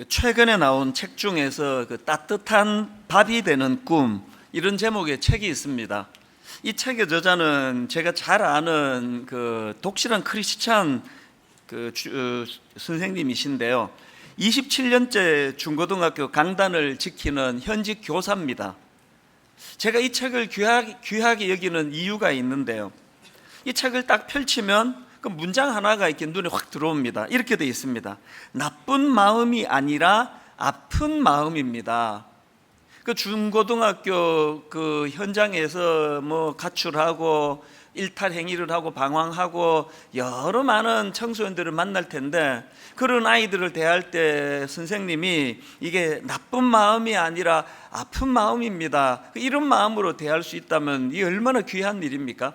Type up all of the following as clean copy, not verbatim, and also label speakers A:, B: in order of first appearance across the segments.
A: 최근에 나온 책 중에서 따뜻한 밥이 되는 꿈, 이런 제목의 책이 있습니다. 이 책의 저자는 제가 잘 아는 독실한 크리스찬 선생님이신데요. 27년째 중고등학교 강단을 지키는 현직 교사입니다. 제가 이 책을 귀하게 여기는 이유가 있는데요. 이 책을 딱 펼치면 그 문장 하나가 이렇게 눈에 확 들어옵니다. 이렇게 되어 있습니다. 나쁜 마음이 아니라 아픈 마음입니다. 그 중고등학교 그 현장에서 가출하고 일탈 행위를 하고 방황하고 여러 많은 청소년들을 만날 텐데, 그런 아이들을 대할 때 선생님이 이게 나쁜 마음이 아니라 아픈 마음입니다, 이런 마음으로 대할 수 있다면 이 얼마나 귀한 일입니까?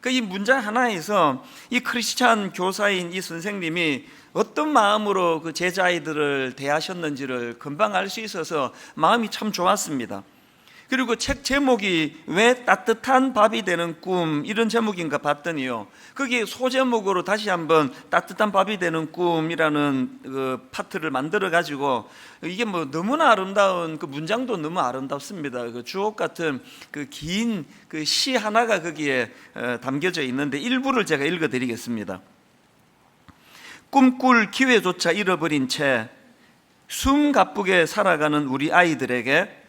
A: 이 문장 하나에서 이 크리스찬 교사인 이 선생님이 어떤 마음으로 그 제자아이들을 대하셨는지를 금방 알 수 있어서 마음이 참 좋았습니다. 그리고 책 제목이 왜 따뜻한 밥이 되는 꿈, 이런 제목인가 봤더니요, 거기에 소제목으로 다시 한번 따뜻한 밥이 되는 꿈이라는 그 파트를 만들어 가지고, 이게 너무나 아름다운 그 문장도 너무 아름답습니다. 그 주옥 같은 그 긴 그 시 하나가 거기에 담겨져 있는데, 일부를 제가 읽어 드리겠습니다. 꿈꿀 기회조차 잃어버린 채 숨가쁘게 살아가는 우리 아이들에게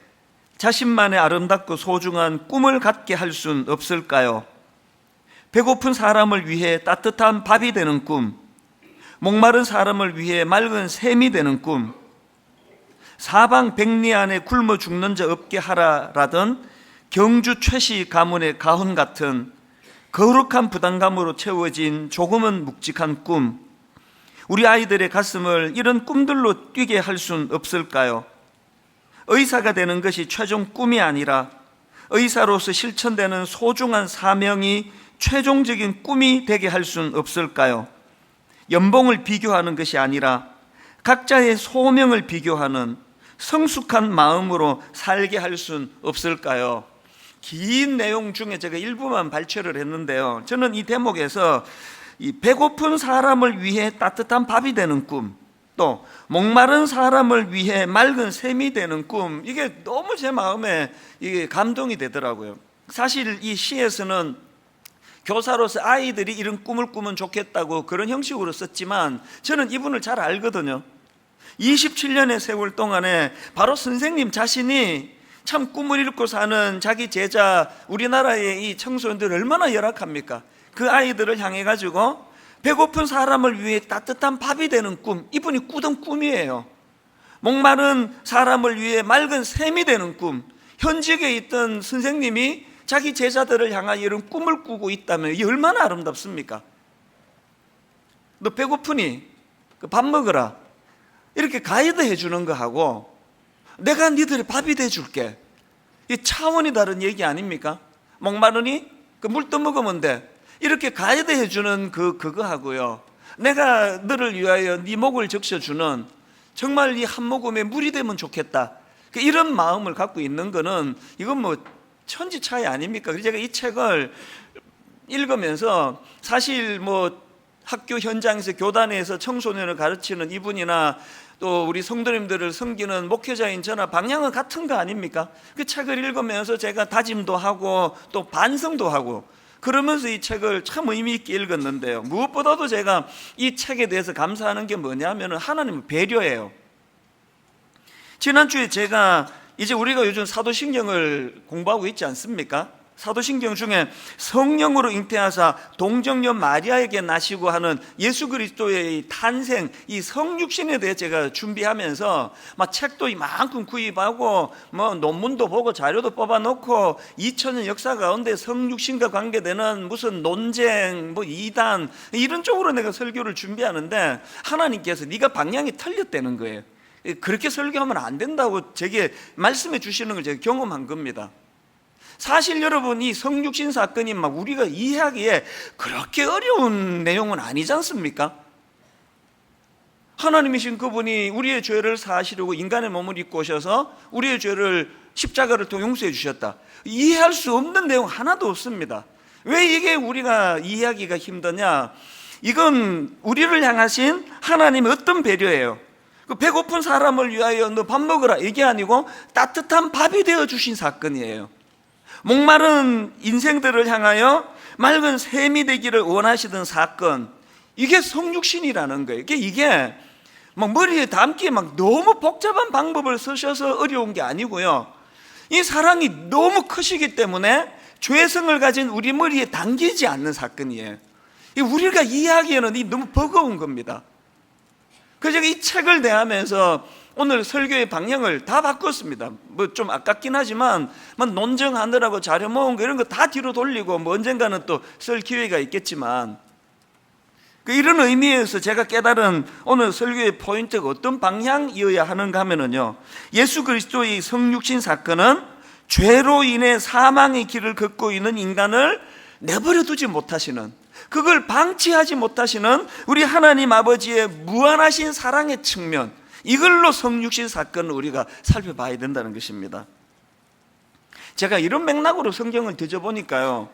A: 자신만의 아름답고 소중한 꿈을 갖게 할 수는 없을까요? 배고픈 사람을 위해 따뜻한 밥이 되는 꿈, 목마른 사람을 위해 맑은 샘이 되는 꿈, 사방백리 안에 굶어 죽는 자 없게 하라라던 경주 최씨 가문의 가훈 같은 거룩한 부담감으로 채워진 조금은 묵직한 꿈, 우리 아이들의 가슴을 이런 꿈들로 뛰게 할 수는 없을까요? 의사가 되는 것이 최종 꿈이 아니라 의사로서 실천되는 소중한 사명이 최종적인 꿈이 되게 할 수는 없을까요? 연봉을 비교하는 것이 아니라 각자의 소명을 비교하는 성숙한 마음으로 살게 할 수는 없을까요? 긴 내용 중에 제가 일부만 발췌를 했는데요, 저는 이 대목에서 이 배고픈 사람을 위해 따뜻한 밥이 되는 꿈, 또 목마른 사람을 위해 맑은 샘이 되는 꿈, 이게 너무 제 마음에 이게 감동이 되더라고요. 사실 이 시에서는 교사로서 아이들이 이런 꿈을 꾸면 좋겠다고 그런 형식으로 썼지만, 저는 이분을 잘 알거든요. 27년의 세월 동안에 바로 선생님 자신이 참 꿈을 잃고 사는 자기 제자, 우리나라의 이 청소년들 얼마나 열악합니까? 그 아이들을 향해 가지고 배고픈 사람을 위해 따뜻한 밥이 되는 꿈, 이분이 꾸던 꿈이에요. 목마른 사람을 위해 맑은 샘이 되는 꿈, 현직에 있던 선생님이 자기 제자들을 향하여 이런 꿈을 꾸고 있다면 이게 얼마나 아름답습니까? 너 배고프니? 밥 먹어라, 이렇게 가이드 해주는 거하고 내가 니들의 밥이 돼줄게, 이 차원이 다른 얘기 아닙니까? 목마르니? 물 떠먹으면 돼, 이렇게 가이드 해주는 그거 하고요, 내가 너를 위하여 네 목을 적셔주는, 정말 이 한 모금에 물이 되면 좋겠다, 이런 마음을 갖고 있는 거는 이건 천지 차이 아닙니까? 그래서 제가 이 책을 읽으면서 사실 학교 현장에서 교단에서 청소년을 가르치는 이분이나 또 우리 성도님들을 섬기는 목회자인 저나 방향은 같은 거 아닙니까? 그 책을 읽으면서 제가 다짐도 하고 또 반성도 하고 그러면서 이 책을 참 의미 있게 읽었는데요, 무엇보다도 제가 이 책에 대해서 감사하는 게 뭐냐면 하나님의 배려예요. 지난주에 제가 이제 우리가 요즘 사도신경을 공부하고 있지 않습니까? 사도신경 중에 성령으로 잉태하사 동정녀 마리아에게 나시고 하는 예수 그리스도의 탄생, 이 성육신에 대해 제가 준비하면서 책도 이만큼 구입하고 논문도 보고 자료도 뽑아놓고 2000년 역사 가운데 성육신과 관계되는 무슨 논쟁, 이단, 이런 쪽으로 내가 설교를 준비하는데 하나님께서 네가 방향이 틀렸다는 거예요. 그렇게 설교하면 안 된다고 제게 말씀해 주시는 걸 제가 경험한 겁니다. 사실 여러분, 이 성육신 사건이 우리가 이해하기에 그렇게 어려운 내용은 아니지 않습니까? 하나님이신 그분이 우리의 죄를 사하시려고 인간의 몸을 입고 오셔서 우리의 죄를 십자가를 통해 용서해 주셨다, 이해할 수 없는 내용 하나도 없습니다. 왜 이게 우리가 이해하기가 힘드냐? 이건 우리를 향하신 하나님의 어떤 배려예요. 그 배고픈 사람을 위하여 너 밥 먹으라 이게 아니고 따뜻한 밥이 되어 주신 사건이에요. 목마른 인생들을 향하여 맑은 샘이 되기를 원하시던 사건, 이게 성육신이라는 거예요. 이게 막 머리에 담기에 막 너무 복잡한 방법을 쓰셔서 어려운 게 아니고요, 이 사랑이 너무 크시기 때문에 죄성을 가진 우리 머리에 담기지 않는 사건이에요. 우리가 이해하기에는 너무 버거운 겁니다. 그래서 제가 이 책을 대하면서 오늘 설교의 방향을 다 바꿨습니다. 뭐 좀 아깝긴 하지만 논증하느라고 자료 모은 거 이런 거 다 뒤로 돌리고 뭐 언젠가는 또 쓸 기회가 있겠지만, 이런 의미에서 제가 깨달은 오늘 설교의 포인트가 어떤 방향이어야 하는가 하면요, 예수 그리스도의 성육신 사건은 죄로 인해 사망의 길을 걷고 있는 인간을 내버려 두지 못하시는, 그걸 방치하지 못하시는 우리 하나님 아버지의 무한하신 사랑의 측면, 이걸로 성육신 사건을 우리가 살펴봐야 된다는 것입니다. 제가 이런 맥락으로 성경을 뒤져보니까요,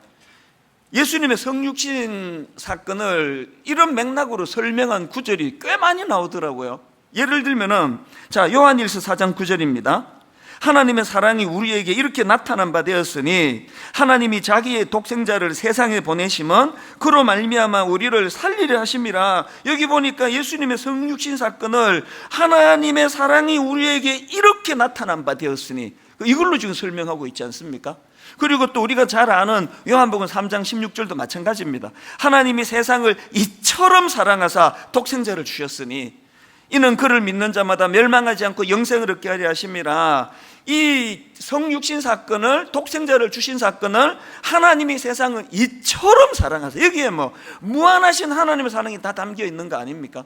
A: 예수님의 성육신 사건을 이런 맥락으로 설명한 구절이 꽤 많이 나오더라고요. 예를 들면은 요한일서 4장 9절입니다. 하나님의 사랑이 우리에게 이렇게 나타난 바 되었으니 하나님이 자기의 독생자를 세상에 보내심은 그로 말미암아 우리를 살리려 하심이라. 여기 보니까 예수님의 성육신 사건을 하나님의 사랑이 우리에게 이렇게 나타난 바 되었으니, 이걸로 지금 설명하고 있지 않습니까? 그리고 또 우리가 잘 아는 요한복음 3장 16절도 마찬가지입니다. 하나님이 세상을 이처럼 사랑하사 독생자를 주셨으니 이는 그를 믿는 자마다 멸망하지 않고 영생을 얻게 하려 하심이라. 이 성육신 사건을, 독생자를 주신 사건을 하나님이 세상을 이처럼 사랑하사, 여기에 무한하신 하나님의 사랑이 다 담겨 있는 거 아닙니까?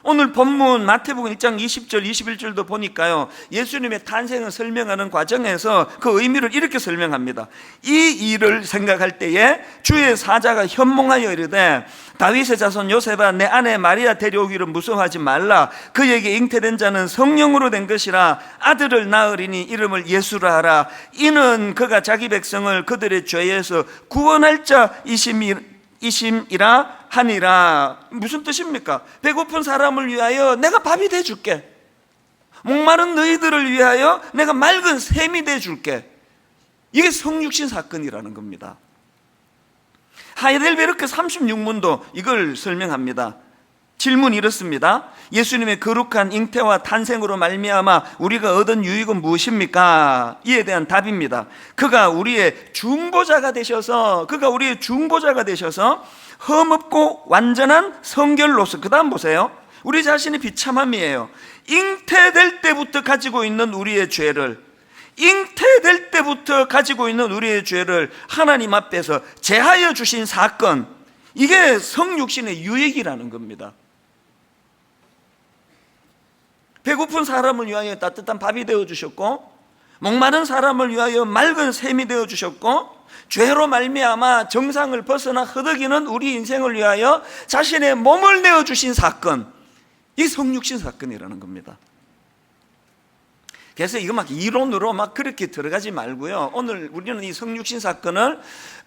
A: 오늘 본문 마태복음 1장 20절 21절도 보니까요, 예수님의 탄생을 설명하는 과정에서 그 의미를 이렇게 설명합니다. 이 일을 생각할 때에 주의 사자가 현몽하여 이르되 다윗의 자손 요셉아, 내 아내 마리아 데려오기를 무서워하지 말라. 그에게 잉태된 자는 성령으로 된 것이라. 아들을 낳으리니 이름을 예수라 하라. 이는 그가 자기 백성을 그들의 죄에서 구원할 자이심이라 하니라. 무슨 뜻입니까? 배고픈 사람을 위하여 내가 밥이 돼줄게. 목마른 너희들을 위하여 내가 맑은 샘이 돼줄게. 이게 성육신 사건이라는 겁니다. 하이델베르크 36문도 이걸 설명합니다. 질문이 이렇습니다. 예수님의 거룩한 잉태와 탄생으로 말미암아 우리가 얻은 유익은 무엇입니까? 이에 대한 답입니다. 그가 우리의 중보자가 되셔서 흠없고 완전한 성결로서, 그 다음 보세요. 우리 자신의 비참함이에요. 잉태될 때부터 가지고 있는 우리의 죄를 하나님 앞에서 제하여 주신 사건, 이게 성육신의 유익이라는 겁니다. 배고픈 사람을 위하여 따뜻한 밥이 되어주셨고, 목마른 사람을 위하여 맑은 샘이 되어주셨고, 죄로 말미암아 정상을 벗어나 허덕이는 우리 인생을 위하여 자신의 몸을 내어주신 사건, 이 성육신 사건이라는 겁니다. 그래서 이거 이론으로 그렇게 들어가지 말고요, 오늘 우리는 이 성육신 사건을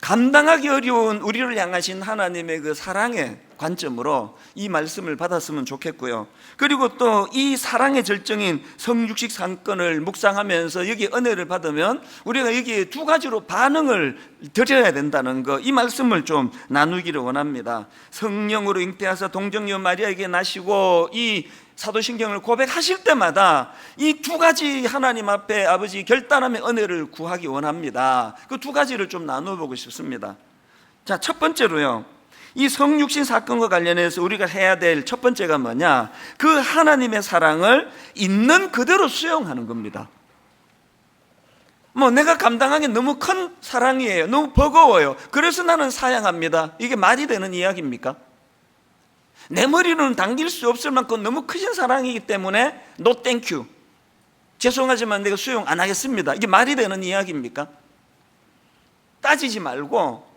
A: 감당하기 어려운 우리를 향하신 하나님의 그 사랑의 관점으로 이 말씀을 받았으면 좋겠고요. 그리고 또 이 사랑의 절정인 성육신 사건을 묵상하면서 여기 은혜를 받으면 우리가 여기에 두 가지로 반응을 드려야 된다는 거, 이 말씀을 좀 나누기를 원합니다. 성령으로 잉태하사 동정녀 마리아에게 나시고 이 사도신경을 고백하실 때마다 이 두 가지 하나님 앞에 아버지 결단함의 은혜를 구하기 원합니다. 그 두 가지를 좀 나눠보고 싶습니다. 첫 번째로요, 이 성육신 사건과 관련해서 우리가 해야 될 첫 번째가 뭐냐, 그 하나님의 사랑을 있는 그대로 수용하는 겁니다. 내가 감당하기 너무 큰 사랑이에요, 너무 버거워요, 그래서 나는 사양합니다, 이게 말이 되는 이야기입니까? 내 머리는 당길 수 없을 만큼 너무 크신 사랑이기 때문에 No thank you, 죄송하지만 내가 수용 안 하겠습니다, 이게 말이 되는 이야기입니까? 따지지 말고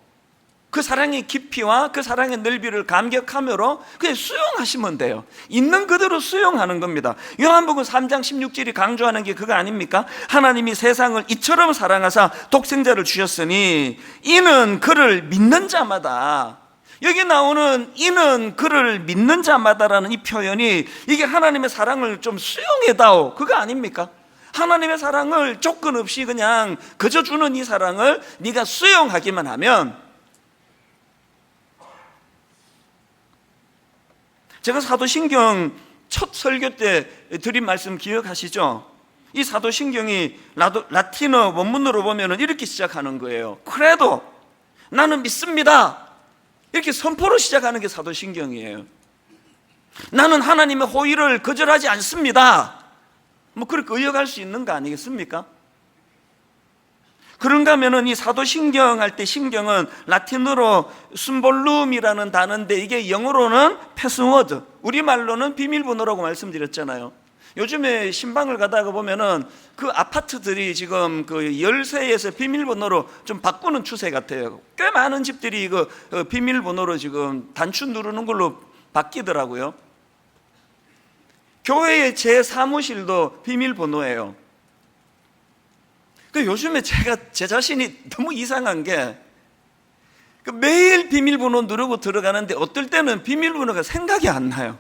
A: 그 사랑의 깊이와 그 사랑의 넓이를 감격함으로 그냥 수용하시면 돼요. 있는 그대로 수용하는 겁니다. 요한복음 3장 16절이 강조하는 게 그거 아닙니까? 하나님이 세상을 이처럼 사랑하사 독생자를 주셨으니 이는 그를 믿는 자마다, 여기 나오는 이는 그를 믿는 자마다라는 이 표현이 이게 하나님의 사랑을 좀 수용해다오, 그거 아닙니까? 하나님의 사랑을 조건 없이 그냥 그저 주는 이 사랑을 네가 수용하기만 하면, 제가 사도신경 첫 설교 때 드린 말씀 기억하시죠? 이 사도신경이 라틴어 원문으로 보면 이렇게 시작하는 거예요. 크레도, 나는 믿습니다, 이렇게 선포로 시작하는 게 사도신경이에요. 나는 하나님의 호의를 거절하지 않습니다, 뭐 그렇게 의역할 수 있는 거 아니겠습니까? 그런가 하면은 이 사도신경 할 때 신경은 라틴어로 순볼룸이라는 단어인데 이게 영어로는 패스워드, 우리말로는 비밀번호라고 말씀드렸잖아요. 요즘에 신방을 가다가 보면은 그 아파트들이 지금 그 열쇠에서 비밀번호로 좀 바꾸는 추세 같아요. 꽤 많은 집들이 그 비밀번호로 지금 단추 누르는 걸로 바뀌더라고요. 교회의 제 사무실도 비밀번호예요. 요즘에 제가 제 자신이 너무 이상한 게 매일 비밀번호 누르고 들어가는데 어떨 때는 비밀번호가 생각이 안 나요.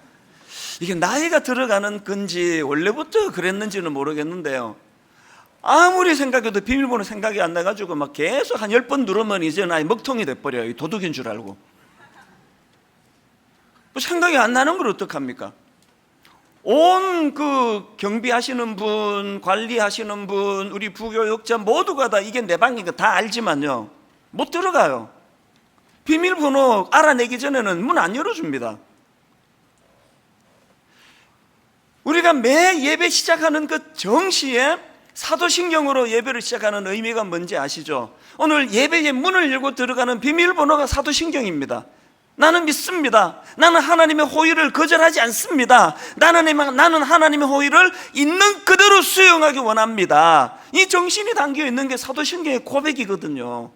A: 이게 나이가 들어가는 건지 원래부터 그랬는지는 모르겠는데요, 아무리 생각해도 비밀번호 생각이 안 나가지고 막 계속 한 10번 누르면 이제 나의 먹통이 돼버려요. 도둑인 줄 알고. 생각이 안 나는 걸 어떡합니까? 온 그 경비하시는 분, 관리하시는 분, 우리 부교역자 모두가 다 이게 내 방인 거 다 알지만요, 못 들어가요. 비밀번호 알아내기 전에는 문 안 열어줍니다. 우리가 매 예배 시작하는 그 정시에 사도신경으로 예배를 시작하는 의미가 뭔지 아시죠? 오늘 예배의 문을 열고 들어가는 비밀번호가 사도신경입니다. 나는 믿습니다. 나는 하나님의 호의를 거절하지 않습니다. 나는 하나님의 호의를 있는 그대로 수용하기 원합니다. 이 정신이 담겨 있는 게 사도신경의 고백이거든요.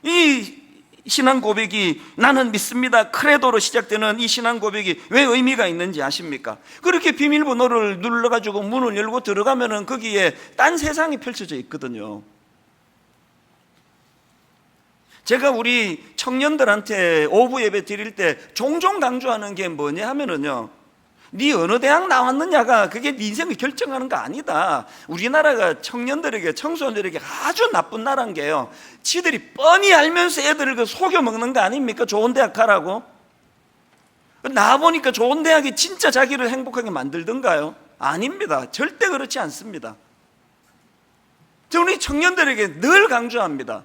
A: 이 신앙 고백이 나는 믿습니다, 크레도로 시작되는 이 신앙 고백이 왜 의미가 있는지 아십니까? 그렇게 비밀번호를 눌러가지고 문을 열고 들어가면은 거기에 딴 세상이 펼쳐져 있거든요. 제가 우리 청년들한테 오후 예배 드릴 때 종종 강조하는 게 뭐냐 하면은요, 네 어느 대학 나왔느냐가 그게 네 인생을 결정하는 거 아니다. 우리나라가 청년들에게, 청소년들에게 아주 나쁜 나라인 게요, 지들이 뻔히 알면서 애들을 그 속여 먹는 거 아닙니까? 좋은 대학 가라고. 나와보니까 좋은 대학이 진짜 자기를 행복하게 만들던가요? 아닙니다. 절대 그렇지 않습니다. 저 우리 청년들에게 늘 강조합니다.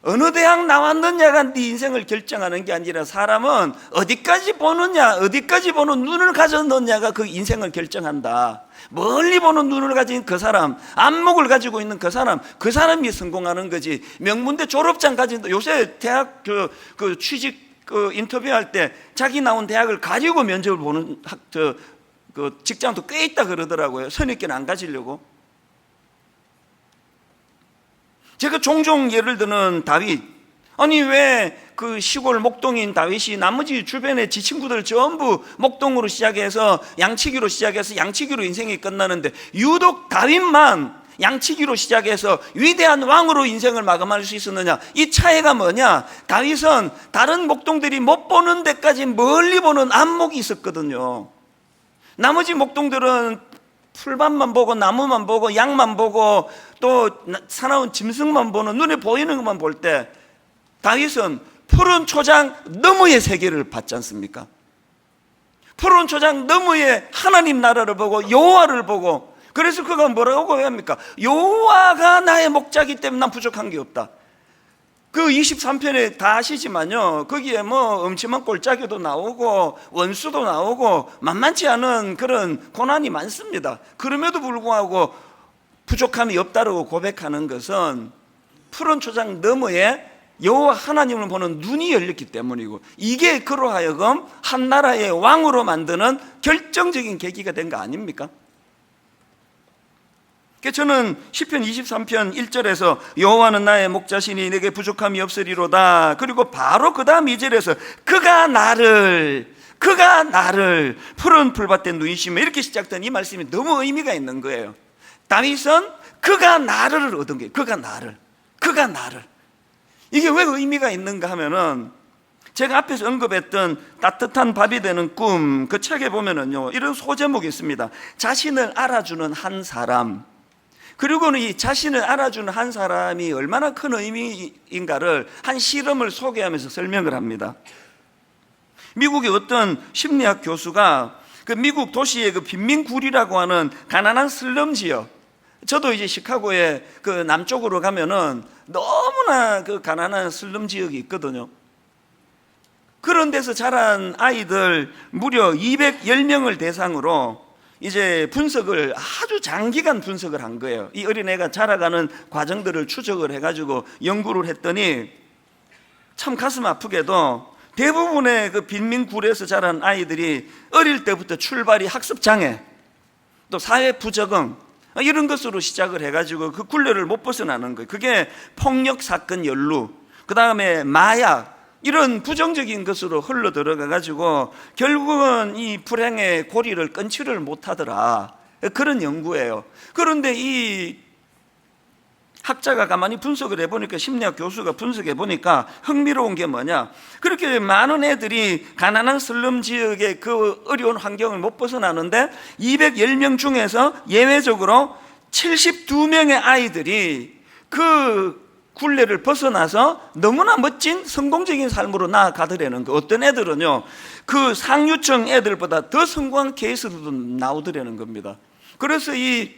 A: 어느 대학 나왔느냐가 네 인생을 결정하는 게 아니라 사람은 어디까지 보느냐, 어디까지 보는 눈을 가졌느냐가 그 인생을 결정한다. 멀리 보는 눈을 가진 그 사람, 안목을 가지고 있는 그 사람이 성공하는 거지. 명문대 졸업장 가진, 요새 대학 그 취직 인터뷰할 때 자기 나온 대학을 가지고 면접을 보는 그 직장도 꽤 있다 그러더라고요. 선입견 안 가지려고. 제가 종종 예를 드는 다윗, 아니 왜 그 시골 목동인 다윗이 나머지 주변의 지 친구들 전부 목동으로 시작해서 양치기로 시작해서 양치기로 인생이 끝나는데 유독 다윗만 양치기로 시작해서 위대한 왕으로 인생을 마감할 수 있었느냐? 이 차이가 뭐냐? 다윗은 다른 목동들이 못 보는 데까지 멀리 보는 안목이 있었거든요. 나머지 목동들은 풀밭만 보고 나무만 보고 양만 보고 또 사나운 짐승만 보는, 눈에 보이는 것만 볼 때, 다윗은 푸른 초장 너머의 세계를 봤지 않습니까? 푸른 초장 너머의 하나님 나라를 보고 여호와를 보고, 그래서 그가 뭐라고 고백합니까? 여호와가 나의 목자이기 때문에 난 부족한 게 없다. 그 23편에 다 아시지만요, 거기에 뭐 음침한 꼴짜기도 나오고 원수도 나오고 만만치 않은 그런 고난이 많습니다. 그럼에도 불구하고 부족함이 없다고 고백하는 것은 푸른 초장 너머에 여호와 하나님을 보는 눈이 열렸기 때문이고, 이게 그로 하여금 한 나라의 왕으로 만드는 결정적인 계기가 된 거 아닙니까? 저는 시편 23편 1절에서 여호와는 나의 목자시니 내게 부족함이 없으리로다, 그리고 바로 그 다음 2절에서 그가 나를 푸른 풀밭에 누이시며, 이렇게 시작된 이 말씀이 너무 의미가 있는 거예요. 다윗은 그가 나를 얻은 거예요. 그가 나를. 이게 왜 의미가 있는가 하면은, 제가 앞에서 언급했던 따뜻한 밥이 되는 꿈, 그 책에 보면은요, 이런 소제목이 있습니다. 자신을 알아주는 한 사람. 그리고는 이 자신을 알아주는 한 사람이 얼마나 큰 의미인가를 한 실험을 소개하면서 설명을 합니다. 미국의 어떤 심리학 교수가 그 미국 도시의 그 빈민굴이라고 하는 가난한 슬럼 지역, 저도 이제 시카고에 그 남쪽으로 가면은 너무나 그 가난한 슬럼 지역이 있거든요. 그런 데서 자란 아이들 무려 210명을 대상으로 이제 분석을, 아주 장기간 분석을 한 거예요. 이 어린애가 자라가는 과정들을 추적을 해가지고 연구를 했더니 참 가슴 아프게도 대부분의 그 빈민굴에서 자란 아이들이 어릴 때부터 출발이 학습장애, 또 사회 부적응, 이런 것으로 시작을 해가지고 그 굴레를 못 벗어나는 거예요. 그게 폭력 사건 연루, 그 다음에 마약, 이런 부정적인 것으로 흘러 들어가가지고 결국은 이 불행의 고리를 끊지를 못하더라. 그런 연구예요. 그런데 이 학자가 가만히 분석을 해보니까, 심리학 교수가 분석해 보니까 흥미로운 게 뭐냐, 그렇게 많은 애들이 가난한 슬럼 지역의 그 어려운 환경을 못 벗어나는데 210명 중에서 예외적으로 72명의 아이들이 그 굴레를 벗어나서 너무나 멋진 성공적인 삶으로 나아가더라는 거. 어떤 애들은요, 그 상류층 애들보다 더 성공한 케이스로도 나오더라는 겁니다. 그래서 이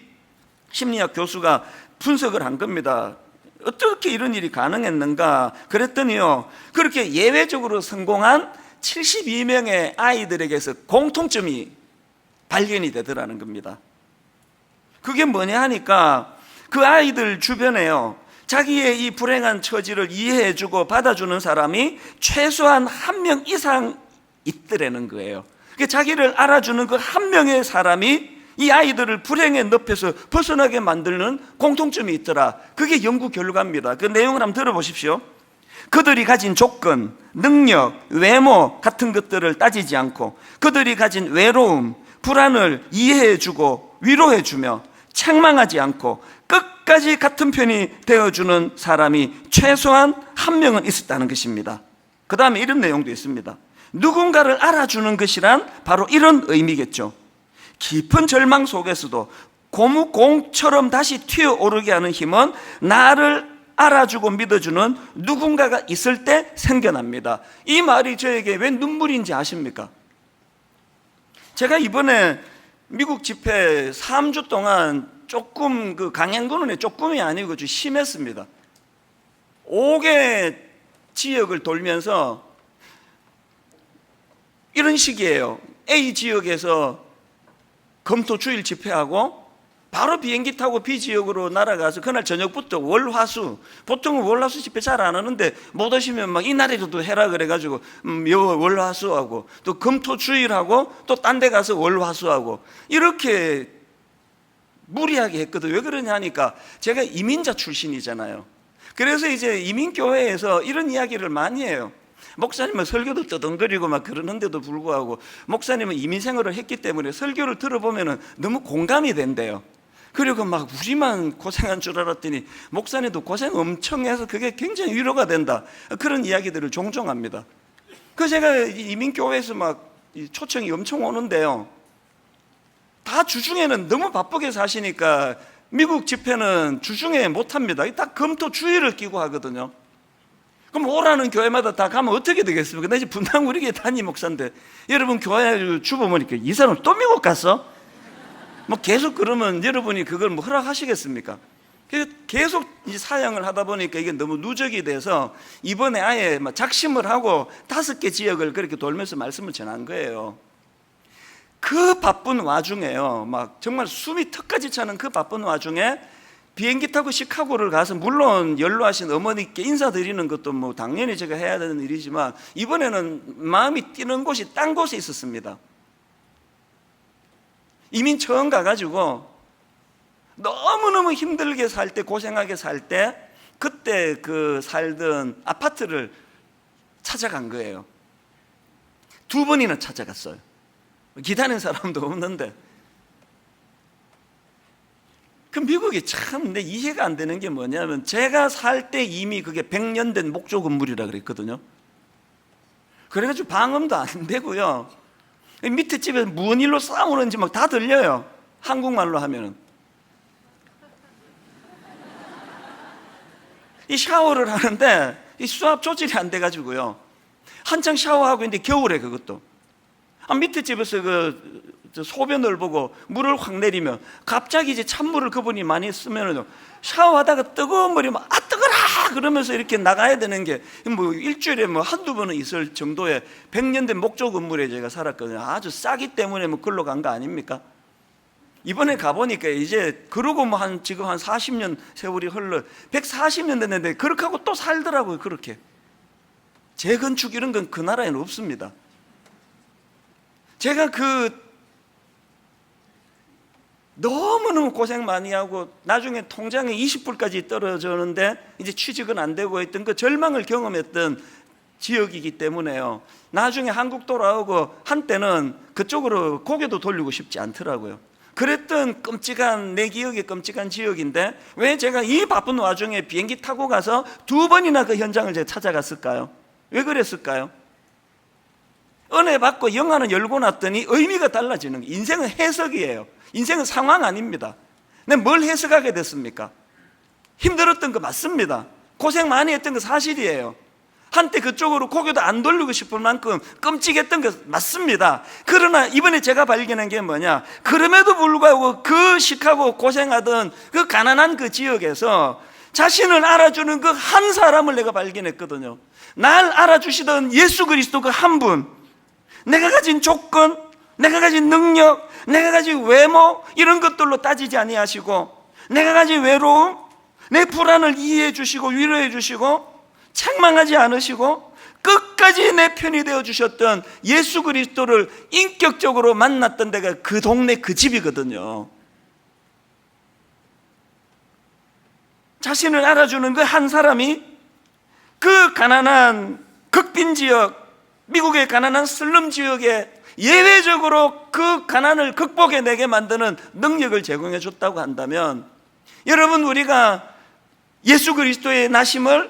A: 심리학 교수가 분석을 한 겁니다. 어떻게 이런 일이 가능했는가 그랬더니요, 그렇게 예외적으로 성공한 72명의 아이들에게서 공통점이 발견이 되더라는 겁니다. 그게 뭐냐 하니까 그 아이들 주변에요, 자기의 이 불행한 처지를 이해해주고 받아주는 사람이 최소한 한 명 이상 있더라는 거예요. 자기를 알아주는 그 한 명의 사람이 이 아이들을 불행의 늪에서 벗어나게 만드는 공통점이 있더라. 그게 연구 결과입니다. 그 내용을 한번 들어보십시오. 그들이 가진 조건, 능력, 외모 같은 것들을 따지지 않고 그들이 가진 외로움, 불안을 이해해주고 위로해주며 책망하지 않고 끝까지 같은 편이 되어주는 사람이 최소한 한 명은 있었다는 것입니다. 그 다음에 이런 내용도 있습니다. 누군가를 알아주는 것이란 바로 이런 의미겠죠. 깊은 절망 속에서도 고무공처럼 다시 튀어오르게 하는 힘은 나를 알아주고 믿어주는 누군가가 있을 때 생겨납니다. 이 말이 저에게 왜 눈물인지 아십니까? 제가 이번에 미국 집회 3주 동안 조금 그 강행군은에 조금이 아니고 좀 심했습니다. 5개 지역을 돌면서 이런 식이에요. A 지역에서 금토 주일 집회하고 바로 비행기 타고 B 지역으로 날아가서 그날 저녁부터 월화수, 보통은 월화수 집회 잘 안 하는데 못 오시면 막 이날에도 해라 그래가지고 월화수하고 또 금토 주일하고 또 딴 데 가서 월화수하고 이렇게 무리하게 했거든. 왜 그러냐 하니까 제가 이민자 출신이잖아요. 그래서 이제 이민교회에서 이런 이야기를 많이 해요. 목사님은 설교도 떠덩거리고 막 그러는데도 불구하고 목사님은 이민 생활을 했기 때문에 설교를 들어보면 너무 공감이 된대요. 그리고 막 우리만 고생한 줄 알았더니 목사님도 고생 엄청 해서 그게 굉장히 위로가 된다. 그런 이야기들을 종종 합니다. 그래서 제가 이민교회에서 막 초청이 엄청 오는데요, 다 주중에는 너무 바쁘게 사시니까 미국 집회는 주중에 못합니다. 딱 금토 주일을 끼고 하거든요. 그럼 오라는 교회마다 다 가면 어떻게 되겠습니까? 나 이제 분당 우리 교회 담임 목사인데 여러분 교회 주보니까 이 사람 또 미국 갔어? 뭐 계속 그러면 여러분이 그걸 뭐 허락하시겠습니까? 계속 이제 사역을 하다 보니까 이게 너무 누적이 돼서 이번에 아예 막 작심을 하고 5개 지역을 그렇게 돌면서 말씀을 전한 거예요. 그 바쁜 와중에요, 막 정말 숨이 턱까지 차는 그 바쁜 와중에 비행기 타고 시카고를 가서 물론 연로하신 어머니께 인사드리는 것도 뭐 당연히 제가 해야 되는 일이지만 이번에는 마음이 뛰는 곳이 딴 곳에 있었습니다. 이민 처음 가가지고 너무너무 힘들게 살 때, 고생하게 살 때 그때 그 살던 아파트를 찾아간 거예요. 2번이나 찾아갔어요. 기다리는 사람도 없는데. 그 미국이 참 내 이해가 안 되는 게 뭐냐면 제가 살 때 이미 그게 100년 된 목조 건물이라 그랬거든요. 그래가지고 방음도 안 되고요. 밑에 집에서 무슨 일로 싸우는지 막 다 들려요. 한국말로 하면은. 이 샤워를 하는데 이 수압 조절이 안 돼가지고요. 한창 샤워하고 있는데 겨울에 그것도. 밑에 집에서 소변을 보고 물을 확 내리면 갑자기 이제 찬물을 그분이 많이 쓰면은 샤워하다가 뜨거운 물이 막 뜨거라 그러면서 이렇게 나가야 되는 게 뭐 일주일에 뭐 한두 번은 있을 정도의 100년 된 목조 건물에 제가 살았거든요. 아주 싸기 때문에 뭐 글로 간 거 아닙니까? 이번에 가보니까 이제 그러고 뭐 지금 한 40년 세월이 흘러 140년 됐는데 그렇게 하고 또 살더라고요. 그렇게 재건축 이런 건 그 나라에는 없습니다. 제가 너무너무 고생 많이 하고 나중에 통장에 20불까지 떨어졌는데 이제 취직은 안 되고 했던 그 절망을 경험했던 지역이기 때문에요. 나중에 한국 돌아오고 한때는 그쪽으로 고개도 돌리고 싶지 않더라고요. 그랬던 끔찍한, 내 기억에 끔찍한 지역인데 왜 제가 이 바쁜 와중에 비행기 타고 가서 2번이나 그 현장을 제가 찾아갔을까요? 왜 그랬을까요? 은혜 받고 영화는 열고 났더니 의미가 달라지는 거예요. 인생은 해석이에요. 인생은 상황 아닙니다. 근데 뭘 해석하게 됐습니까? 힘들었던 거 맞습니다. 고생 많이 했던 거 사실이에요. 한때 그쪽으로 고개도 안 돌리고 싶을 만큼 끔찍했던 거 맞습니다. 그러나 이번에 제가 발견한 게 뭐냐, 그럼에도 불구하고 그 시카고 고생하던 그 가난한 그 지역에서 자신을 알아주는 그 한 사람을 내가 발견했거든요. 날 알아주시던 예수 그리스도 그 한 분, 내가 가진 조건, 내가 가진 능력, 내가 가진 외모 이런 것들로 따지지 아니하시고 내가 가진 외로움, 내 불안을 이해해 주시고 위로해 주시고 책망하지 않으시고 끝까지 내 편이 되어 주셨던 예수 그리스도를 인격적으로 만났던 데가 그 동네 그 집이거든요. 자신을 알아주는 그 한 사람이 그 가난한 극빈 지역, 미국의 가난한 슬럼 지역에 예외적으로 그 가난을 극복해내게 만드는 능력을 제공해 줬다고 한다면, 여러분, 우리가 예수 그리스도의 나심을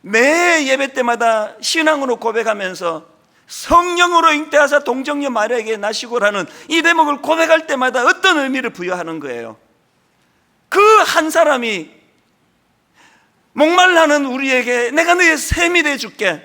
A: 매 예배 때마다 신앙으로 고백하면서 성령으로 잉태하사 동정녀 마리아에게 나시고라는 이 대목을 고백할 때마다 어떤 의미를 부여하는 거예요? 그 한 사람이 목말라는 우리에게 내가 너의 샘이 되어줄게,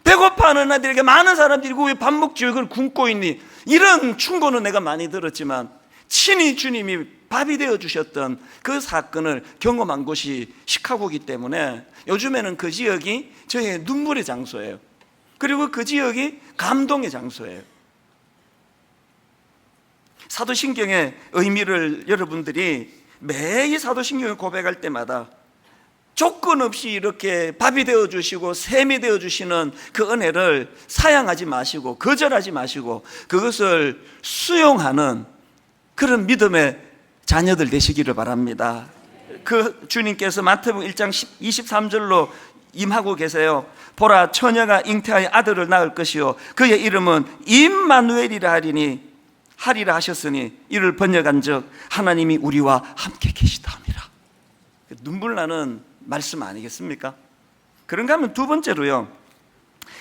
A: 배고파하는 아들에게 많은 사람들이 왜 밥 먹지 왜 그걸 굶고 있니, 이런 충고는 내가 많이 들었지만 친히 주님이 밥이 되어주셨던 그 사건을 경험한 곳이 시카고이기 때문에 요즘에는 그 지역이 저의 눈물의 장소예요. 그리고 그 지역이 감동의 장소예요. 사도신경의 의미를 여러분들이 매일 사도신경을 고백할 때마다 조건 없이 이렇게 밥이 되어주시고 샘이 되어주시는 그 은혜를 사양하지 마시고 거절하지 마시고 그것을 수용하는 그런 믿음의 자녀들 되시기를 바랍니다. 그 주님께서 마태복음 1장 23절로 임하고 계세요. 보라, 처녀가 잉태하여 아들을 낳을 것이요 그의 이름은 임마누엘이라 하리라 하셨으니 이를 번역한즉 하나님이 우리와 함께 계시다 함이라. 눈물 나는 말씀 아니겠습니까? 그런가 하면 두 번째로요,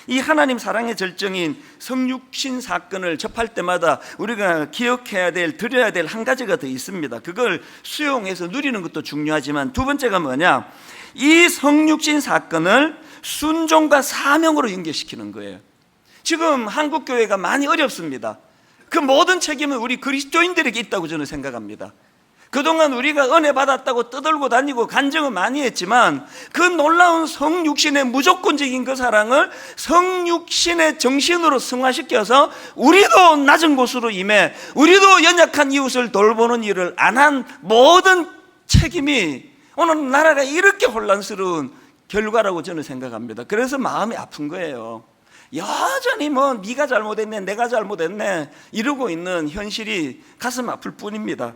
A: 이 하나님 사랑의 절정인 성육신 사건을 접할 때마다 우리가 기억해야 될, 드려야 될 한 가지가 더 있습니다. 그걸 수용해서 누리는 것도 중요하지만 두 번째가 뭐냐, 이 성육신 사건을 순종과 사명으로 연결시키는 거예요. 지금 한국교회가 많이 어렵습니다. 그 모든 책임은 우리 그리스도인들에게 있다고 저는 생각합니다. 그동안 우리가 은혜 받았다고 떠들고 다니고 간증을 많이 했지만 그 놀라운 성육신의 무조건적인 그 사랑을 성육신의 정신으로 승화시켜서 우리도 낮은 곳으로 임해 우리도 연약한 이웃을 돌보는 일을 안 한 모든 책임이 오늘 나라가 이렇게 혼란스러운 결과라고 저는 생각합니다. 그래서 마음이 아픈 거예요. 여전히 뭐 네가 잘못했네, 내가 잘못했네 이러고 있는 현실이 가슴 아플 뿐입니다.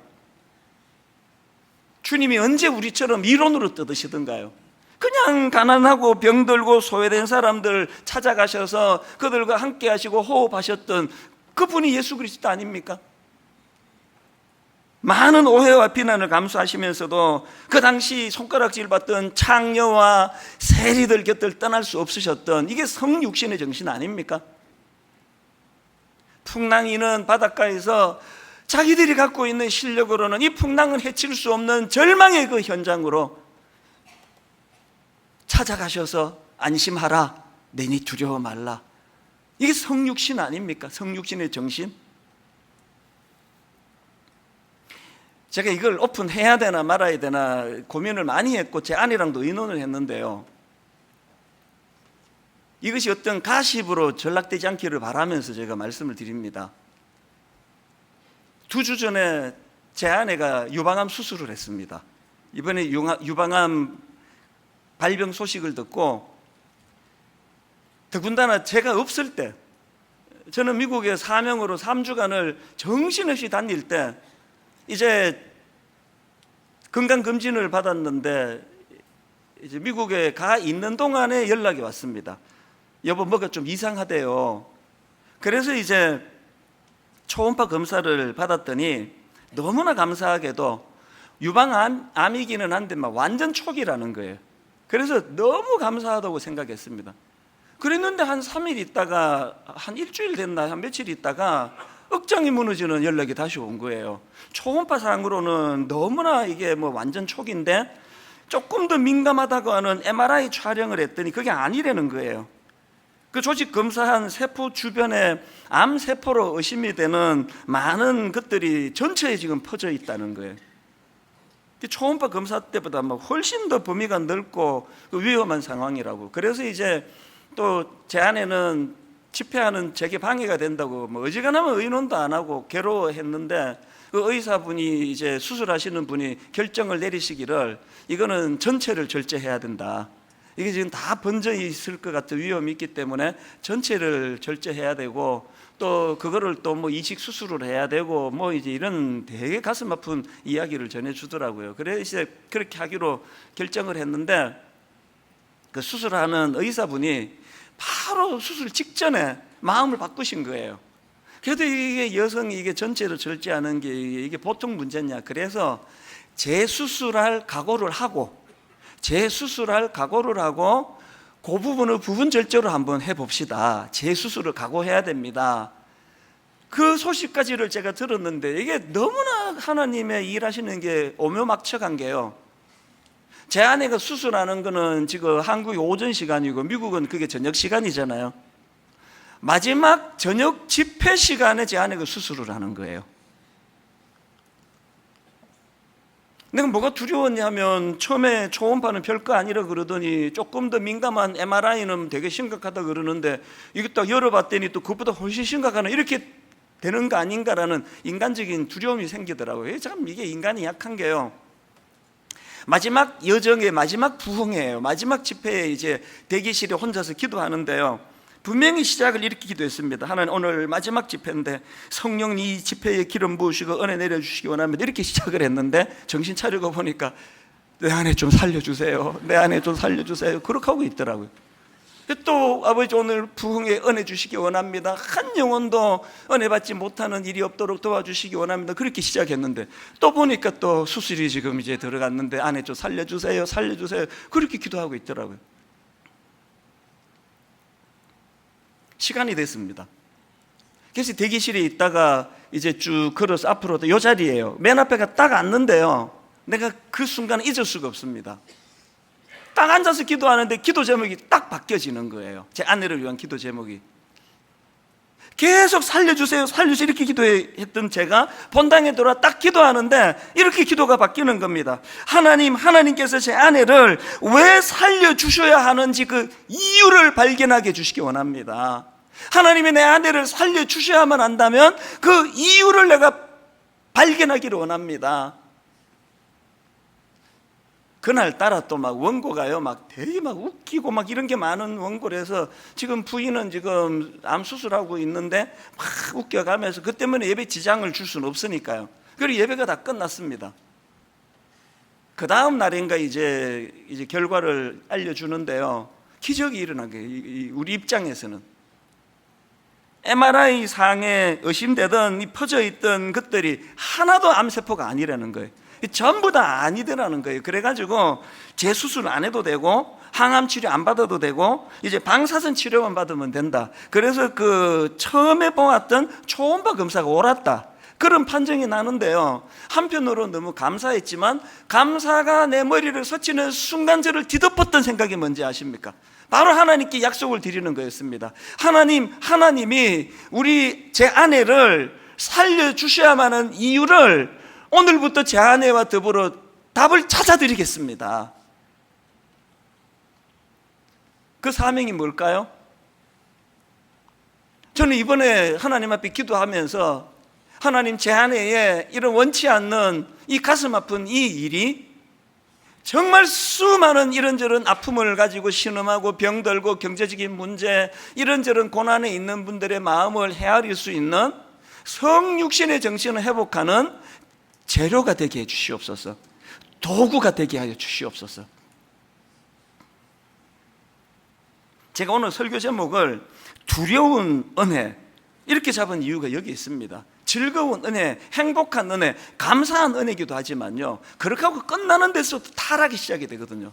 A: 주님이 언제 우리처럼 이론으로 뜯으시던가요? 그냥 가난하고 병들고 소외된 사람들 찾아가셔서 그들과 함께 하시고 호흡하셨던 그분이 예수 그리스도 아닙니까? 많은 오해와 비난을 감수하시면서도 그 당시 손가락질 받던 창녀와 세리들 곁을 떠날 수 없으셨던, 이게 성육신의 정신 아닙니까? 풍랑이는 바닷가에서 자기들이 갖고 있는 실력으로는 이 풍랑을 해칠 수 없는 절망의 그 현장으로 찾아가셔서 안심하라, 내니 두려워 말라. 이게 성육신 아닙니까? 성육신의 정신. 제가 이걸 오픈해야 되나 말아야 되나 고민을 많이 했고 제 아내랑도 의논을 했는데요, 이것이 어떤 가십으로 전락되지 않기를 바라면서 제가 말씀을 드립니다. 2주 전에 제 아내가 유방암 수술을 했습니다. 이번에 유방암 발병 소식을 듣고, 더군다나 제가 없을 때, 저는 미국에 사명으로 3주간을 정신없이 다닐 때 이제 건강검진을 받았는데, 이제 미국에 가 있는 동안에 연락이 왔습니다. 여보, 뭐가 좀 이상하대요. 그래서 이제 초음파 검사를 받았더니 너무나 감사하게도 유방암이기는 한데 막 완전 초기라는 거예요. 그래서 너무 감사하다고 생각했습니다. 그랬는데 한 3일 있다가, 한 일주일 됐나, 한 며칠 있다가 억장이 무너지는 연락이 다시 온 거예요. 초음파상으로는 너무나 이게 뭐 완전 초기인데 조금 더 민감하다고 하는 MRI 촬영을 했더니 그게 아니라는 거예요. 그 조직 검사한 세포 주변에 암세포로 의심이 되는 많은 것들이 전체에 지금 퍼져 있다는 거예요. 초음파 검사 때보다 뭐 훨씬 더 범위가 넓고 위험한 상황이라고. 그래서 이제 또 제 아내는 집회하는 제게 방해가 된다고 뭐 어지간하면 의논도 안 하고 괴로워했는데, 그 의사분이 이제 수술하시는 분이 결정을 내리시기를 이거는 전체를 절제해야 된다. 이게 지금 다 번져 있을 것 같은 위험이 있기 때문에 전체를 절제해야 되고, 또 그거를 또 뭐 이식 수술을 해야 되고 뭐 이제 이런 되게 가슴 아픈 이야기를 전해주더라고요. 그래서 이제 그렇게 하기로 결정을 했는데, 그 수술하는 의사분이 바로 수술 직전에 마음을 바꾸신 거예요. 그래도 이게 여성이 이게 전체를 절제하는 게 이게 보통 문제냐. 그래서 재수술할 각오를 하고 그 부분을 부분 절제로 한번 해봅시다. 재수술을 각오해야 됩니다. 그 소식까지를 제가 들었는데 이게 너무나 하나님의 일하시는 게 오묘막측한 게요, 제 아내가 수술하는 거는 지금 한국이 오전 시간이고 미국은 그게 저녁 시간이잖아요. 마지막 저녁 집회 시간에 제 아내가 수술을 하는 거예요. 내가 뭐가 두려웠냐면, 처음에 초음파는 별거 아니라 그러더니 조금 더 민감한 MRI는 되게 심각하다 그러는데, 이거 딱 열어봤더니 또 그것보다 훨씬 심각한, 이렇게 되는 거 아닌가라는 인간적인 두려움이 생기더라고요. 참 이게 인간이 약한 게요, 마지막 여정의 마지막 부흥이에요. 마지막 집회에 이제 대기실에 혼자서 기도하는데요, 분명히 시작을 이렇게 기도했습니다. 하나님, 오늘 마지막 집회인데 성령 이 집회에 기름 부으시고 은혜 내려주시기 원합니다. 이렇게 시작을 했는데 정신 차리고 보니까 내 안에 좀 살려주세요, 내 안에 좀 살려주세요, 그렇게 하고 있더라고요. 또 아버지, 오늘 부흥에 은혜 주시기 원합니다. 한 영혼도 은혜 받지 못하는 일이 없도록 도와주시기 원합니다. 그렇게 시작했는데 또 보니까 또 수술이 지금 이제 들어갔는데 안에 좀 살려주세요, 살려주세요, 그렇게 기도하고 있더라고요. 시간이 됐습니다. 그래서 대기실에 있다가 이제 쭉 걸어서 앞으로 이 자리예요. 맨 앞에가 딱 앉는데요, 내가 그 순간을 잊을 수가 없습니다. 딱 앉아서 기도하는데 기도 제목이 딱 바뀌어지는 거예요. 제 아내를 위한 기도 제목이. 계속 살려주세요, 살려주세요 이렇게 기도했던 제가 본당에 들어와 딱 기도하는데 이렇게 기도가 바뀌는 겁니다. 하나님께서 제 아내를 왜 살려주셔야 하는지 그 이유를 발견하게 해주시기 원합니다. 하나님이 내 아내를 살려주셔야만 한다면 그 이유를 내가 발견하기를 원합니다. 그날따라 또 막 원고가요, 막 되게 막 웃기고 막 이런 게 많은 원고라서, 지금 부인은 지금 암 수술하고 있는데 막 웃겨가면서, 그 때문에 예배 지장을 줄 수는 없으니까요. 그리고 예배가 다 끝났습니다. 그 다음 날인가 이제 결과를 알려주는데요, 기적이 일어난 거예요. 우리 입장에서는 MRI 상에 의심되던 이 퍼져 있던 것들이 하나도 암세포가 아니라는 거예요. 전부 다 아니더라는 거예요. 그래가지고 재수술 안 해도 되고 항암 치료 안 받아도 되고 이제 방사선 치료만 받으면 된다. 그래서 그 처음에 보았던 초음파 검사가 옳았다, 그런 판정이 나는데요, 한편으로 너무 감사했지만 감사가 내 머리를 스치는 순간 저를 뒤덮었던 생각이 뭔지 아십니까? 바로 하나님께 약속을 드리는 거였습니다. 하나님이 제 아내를 살려주셔야만 하는 이유를 오늘부터 제 아내와 더불어 답을 찾아드리겠습니다. 그 사명이 뭘까요? 저는 이번에 하나님 앞에 기도하면서 하나님, 제 아내의 이런 원치 않는 이 가슴 아픈 이 일이 정말 수많은 이런저런 아픔을 가지고 신음하고 병들고 경제적인 문제, 이런저런 고난에 있는 분들의 마음을 헤아릴 수 있는 성육신의 정신을 회복하는 재료가 되게 해 주시옵소서. 도구가 되게 하여 주시옵소서. 제가 오늘 설교 제목을 두려운 은혜 이렇게 잡은 이유가 여기 있습니다. 즐거운 은혜, 행복한 은혜, 감사한 은혜이기도 하지만요, 그렇게 하고 끝나는 데서도 타락이 시작이 되거든요.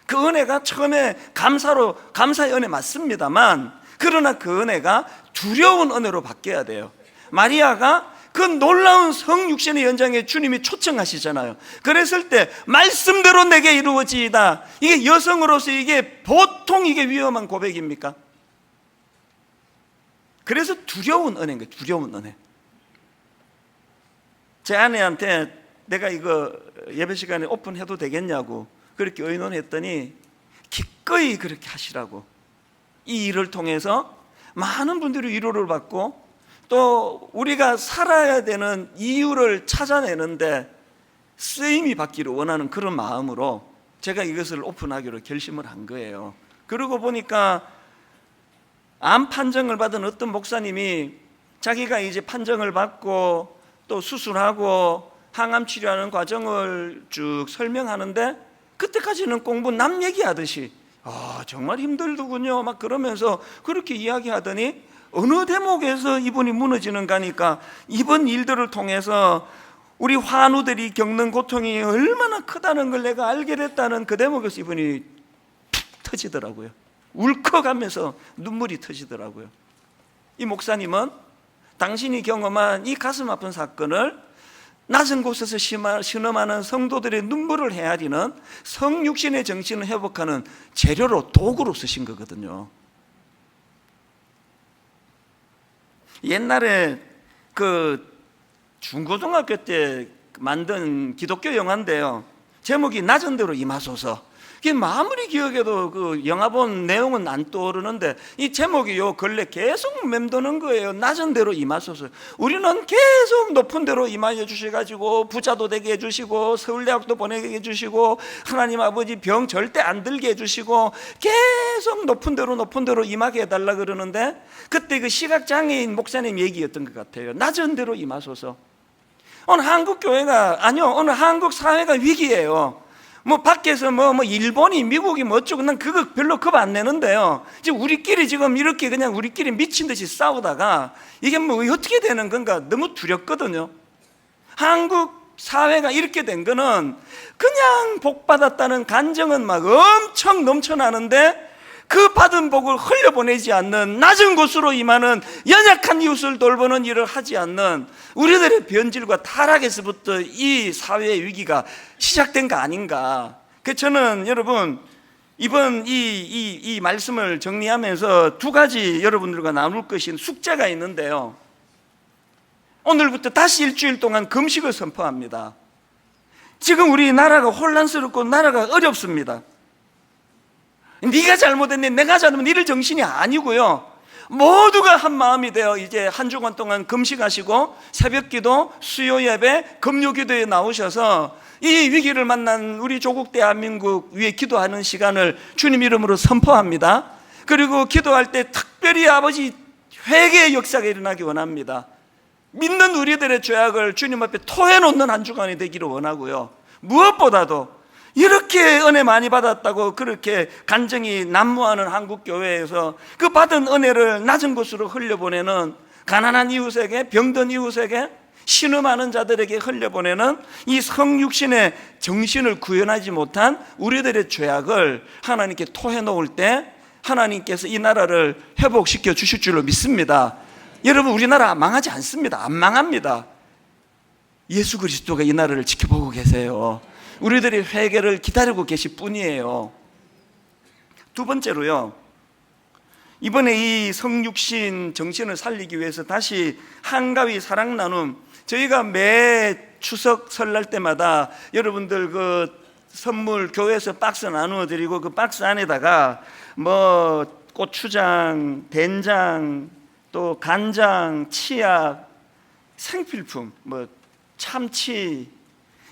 A: 그 은혜가 처음에 감사의 은혜 맞습니다만, 그러나 그 은혜가 두려운 은혜로 바뀌어야 돼요. 마리아가 그 놀라운 성육신의 연장에 주님이 초청하시잖아요. 그랬을 때 말씀대로 내게 이루어지이다, 이게 여성으로서 이게 보통 이게 위험한 고백입니까? 그래서 두려운 은혜인 거예요. 두려운 은혜. 제 아내한테 내가 이거 예배 시간에 오픈해도 되겠냐고 그렇게 의논했더니 기꺼이 그렇게 하시라고. 이 일을 통해서 많은 분들이 위로를 받고 또 우리가 살아야 되는 이유를 찾아내는데 쓰임이 받기를 원하는 그런 마음으로 제가 이것을 오픈하기로 결심을 한 거예요. 그러고 보니까 암 판정을 받은 어떤 목사님이 자기가 이제 판정을 받고 또 수술하고 항암 치료하는 과정을 쭉 설명하는데, 그때까지는 공부 남 얘기하듯이 정말 힘들더군요 막 그러면서 그렇게 이야기하더니 어느 대목에서 이분이 무너지는가 하니까 이번 일들을 통해서 우리 환우들이 겪는 고통이 얼마나 크다는 걸 내가 알게 됐다는 그 대목에서 이분이 툭 터지더라고요. 울컥하면서 눈물이 터지더라고요. 이 목사님은 당신이 경험한 이 가슴 아픈 사건을 낮은 곳에서 신음하는 성도들의 눈물을 헤아리는 성육신의 정신을 회복하는 재료로, 도구로 쓰신 거거든요. 옛날에 그 중고등학교 때 만든 기독교 영화인데요, 제목이 낮은 대로 임하소서. 아무리 기억해도 그 영화 본 내용은 안 떠오르는데 이 제목이 요 근래 계속 맴도는 거예요. 낮은 대로 임하소서. 우리는 계속 높은 대로 임하여 주셔가지고 부자도 되게 해주시고 서울대학도 보내게 해주시고 하나님 아버지 병 절대 안 들게 해주시고 계속 높은 대로 임하게 해달라 그러는데, 그때 그 시각장애인 목사님 얘기였던 것 같아요. 낮은 대로 임하소서. 오늘 한국 교회가, 아니요, 오늘 한국 사회가 위기예요. 밖에서 일본이 미국이 어쩌고 난 그거 별로 겁 안 내는데요, 지금 우리끼리 지금 이렇게 그냥 우리끼리 미친 듯이 싸우다가 이게 어떻게 되는 건가 너무 두렵거든요. 한국 사회가 이렇게 된 거는 그냥 복 받았다는 간정은 막 엄청 넘쳐나는데 그 받은 복을 흘려보내지 않는, 낮은 곳으로 임하는, 연약한 이웃을 돌보는 일을 하지 않는 우리들의 변질과 타락에서부터 이 사회의 위기가 시작된 거 아닌가. 그래서 저는 여러분 이번 이 말씀을 정리하면서 두 가지 여러분들과 나눌 것인 숙제가 있는데요, 오늘부터 다시 일주일 동안 금식을 선포합니다. 지금 우리 나라가 혼란스럽고 나라가 어렵습니다. 네가 잘못했네, 내가 잘못했네 이럴 정신이 아니고요, 모두가 한 마음이 되어 이제 한 주간 동안 금식하시고 새벽기도, 수요예배, 금요기도에 나오셔서 이 위기를 만난 우리 조국 대한민국 위해 기도하는 시간을 주님 이름으로 선포합니다. 그리고 기도할 때 특별히 아버지 회개의 역사가 일어나기 원합니다. 믿는 우리들의 죄악을 주님 앞에 토해놓는 한 주간이 되기를 원하고요, 무엇보다도 이렇게 은혜 많이 받았다고 그렇게 간증이 난무하는 한국교회에서 그 받은 은혜를 낮은 곳으로 흘려보내는, 가난한 이웃에게, 병든 이웃에게, 신음하는 자들에게 흘려보내는 이 성육신의 정신을 구현하지 못한 우리들의 죄악을 하나님께 토해놓을 때 하나님께서 이 나라를 회복시켜 주실 줄로 믿습니다. 여러분, 우리나라 망하지 않습니다. 안 망합니다. 예수 그리스도가 이 나라를 지켜보고 계세요. 우리들의 회개를 기다리고 계실 뿐이에요. 두 번째로요, 이번에 이 성육신 정신을 살리기 위해서 다시 한가위 사랑 나눔, 저희가 매 추석 설날 때마다 여러분들 그 선물 교회에서 박스 나누어 드리고, 그 박스 안에다가 뭐 고추장, 된장, 또 간장, 치약, 생필품, 뭐 참치,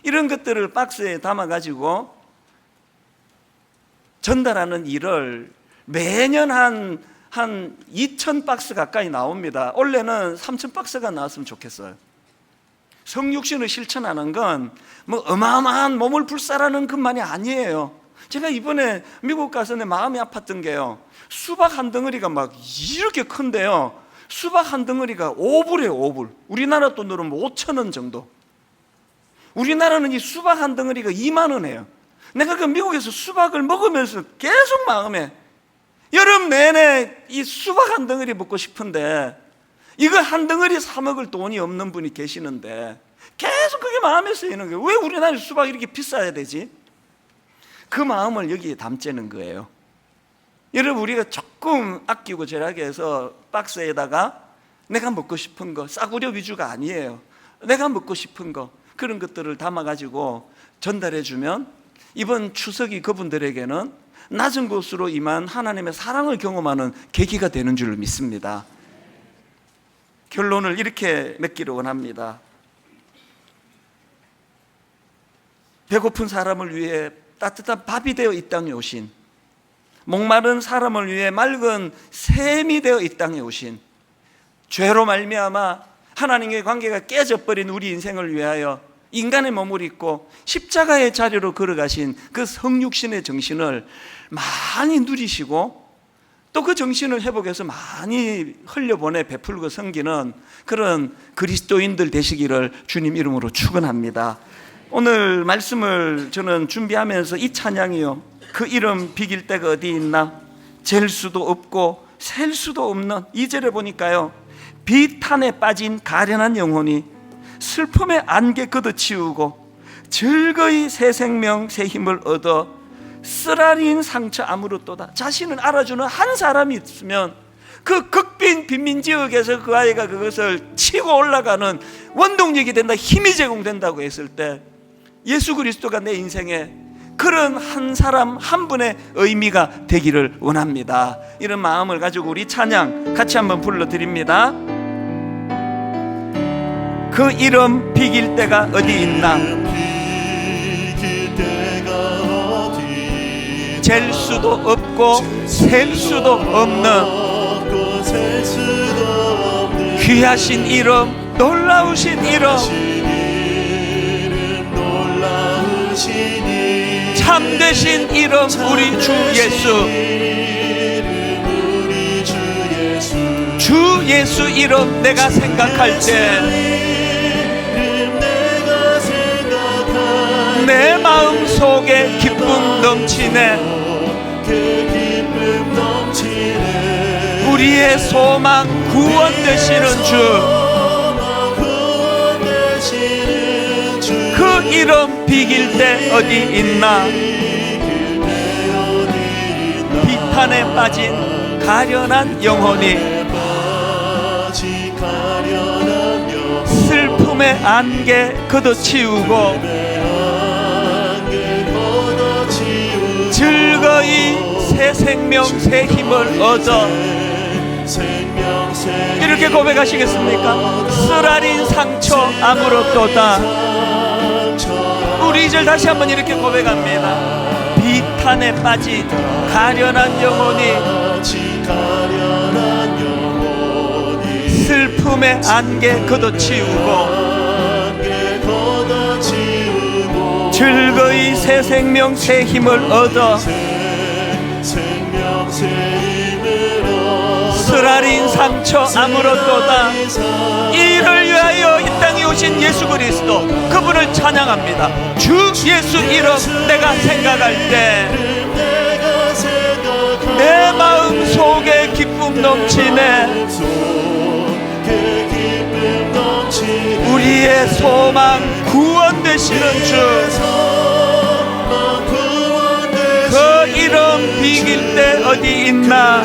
A: 이런 것들을 박스에 담아가지고 전달하는 일을 매년 한 2,000박스 가까이 나옵니다. 올해는 3,000박스가 나왔으면 좋겠어요. 성육신을 실천하는 건 뭐 어마어마한 몸을 불사라는 것만이 아니에요. 제가 이번에 미국 가서 내 마음이 아팠던 게요, 수박 한 덩어리가 막 이렇게 큰데요, 수박 한 덩어리가 5불이에요. 5불. 우리나라 돈으로 5,000원 정도. 우리나라는 이 수박 한 덩어리가 2만 원이에요. 내가 그 미국에서 수박을 먹으면서 계속 마음에, 여름 내내 이 수박 한 덩어리 먹고 싶은데 이거 한 덩어리 사 먹을 돈이 없는 분이 계시는데 계속 그게 마음에 쓰이는 거예요. 왜 우리나라 수박이 이렇게 비싸야 되지? 그 마음을 여기에 담자는 거예요. 여러분, 우리가 조금 아끼고 절약해 해서 박스에다가 내가 먹고 싶은 거, 싸구려 위주가 아니에요. 내가 먹고 싶은 거, 그런 것들을 담아가지고 전달해주면 이번 추석이 그분들에게는 낮은 곳으로 임한 하나님의 사랑을 경험하는 계기가 되는 줄 믿습니다. 결론을 이렇게 맺기를 원합니다. 배고픈 사람을 위해 따뜻한 밥이 되어 이 땅에 오신, 목마른 사람을 위해 맑은 샘이 되어 이 땅에 오신, 죄로 말미암아 하나님의 관계가 깨져버린 우리 인생을 위하여 인간의 몸을 입고 십자가의 자리로 걸어가신 그 성육신의 정신을 많이 누리시고, 또 그 정신을 회복해서 많이 흘려보내 베풀고 섬기는 그런 그리스도인들 되시기를 주님 이름으로 축원합니다. 오늘 말씀을 저는 준비하면서 이 찬양이요, 그 이름 비길 데가 어디 있나, 잴 수도 없고 셀 수도 없는, 2절에 보니까요, 비탄에 빠진 가련한 영혼이 슬픔의 안개 걷어치우고 즐거이 새 생명 새 힘을 얻어 쓰라린 상처 아무렇도다. 자신을 알아주는 한 사람이 있으면 그 극빈 빈민지역에서 그 아이가 그것을 치고 올라가는 원동력이 된다, 힘이 제공된다고 했을 때 예수 그리스도가 내 인생에 그런 한 사람 한 분의 의미가 되기를 원합니다. 이런 마음을 가지고 우리 찬양 같이 한번 불러드립니다. 그 이름 비길 데가 어디 있나, 잴 수도 없고 셀 수도 없는 귀하신 이름, 놀라우신 이름, 참되신 이름, 우리 주 예수. 주 예수 이름 내가 생각할 때 내 마음 속에 기쁨 넘치네. 우리의 소망 구원 되시는 주, 그 이름 비길 때 어디 있나, 비탄에 빠진 가련한 영혼이 슬픔의 안개 걷어치우고 즐거이 새 생명 새 힘을 얻어, 이렇게 고백하시겠습니까? 쓰라린 상처 아무렇도다. 우리 2절 다시 한번 이렇게 고백합니다. 비탄에 빠진 가련한 영혼이 슬픔의 안개 걷어치우고 즐거이 새 생명 새 힘을 얻어 쓰라린 상처 아물었도다. 이를 위하여 이 땅에 오신 예수 그리스도, 그분을 찬양합니다. 주 예수 이름 내가 생각할 때 내 마음 속에 기쁨 넘치네. 우리의 소망 구원 되시는 주, 그 이름 비길 때 어디 있나.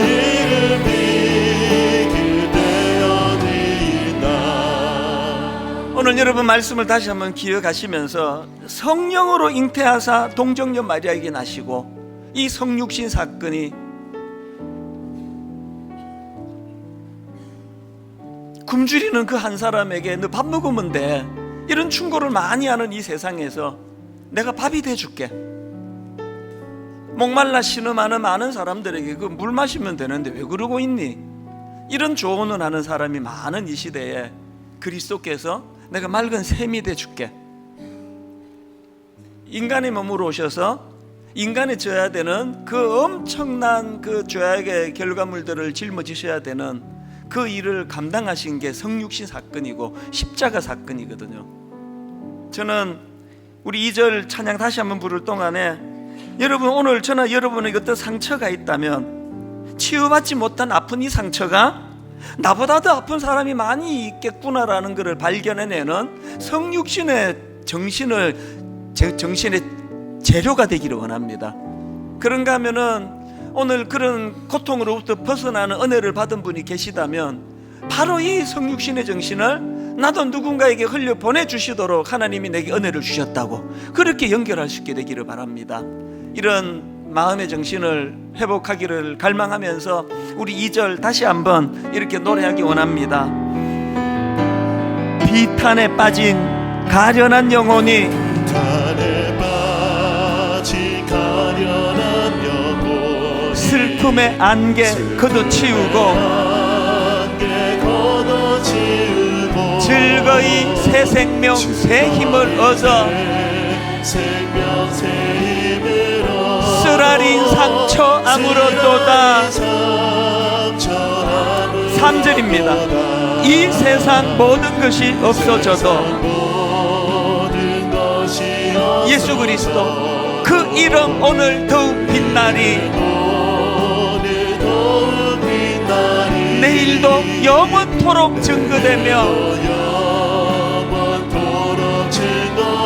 A: 오늘 여러분 말씀을 다시 한번 기억하시면서 성령으로 잉태하사 동정녀 마리아에게 나시고 이 성육신 사건이 굶주리는 그 한 사람에게 너 밥 먹으면 돼, 이런 충고를 많이 하는 이 세상에서 내가 밥이 돼줄게, 목말라 신음하는 많은 사람들에게 그 물 마시면 되는데 왜 그러고 있니, 이런 조언을 하는 사람이 많은 이 시대에 그리스도께서 내가 맑은 샘이 돼줄게, 인간의 몸으로 오셔서 인간이 져야 되는 그 엄청난 그 죄악의 결과물들을 짊어지셔야 되는 그 일을 감당하신 게 성육신 사건이고 십자가 사건이거든요. 저는 우리 2절 찬양 다시 한번 부를 동안에 여러분, 오늘 저는 여러분에게 어떤 상처가 있다면 치유받지 못한 아픈 이 상처가 나보다 더 아픈 사람이 많이 있겠구나라는 것을 발견해내는 성육신의 정신의 재료가 되기를 원합니다. 그런가 하면은 오늘 그런 고통으로부터 벗어나는 은혜를 받은 분이 계시다면 바로 이 성육신의 정신을 나도 누군가에게 흘려 보내주시도록 하나님이 내게 은혜를 주셨다고 그렇게 연결할 수 있게 되기를 바랍니다. 이런 마음의 정신을 회복하기를 갈망하면서 우리 2절 다시 한번 이렇게 노래하기 원합니다. 비탄에 빠진 가련한 영혼이 슬픔의 안개 걷어치우고 즐거이 새 생명 새 힘을 얻어 쓰라린 상처 아물었도다. 3절입니다. 이 세상 모든 것이 없어져도 예수 그리스도 그 이름 오늘 더욱 빛나리. 내일도 영원토록 증거되며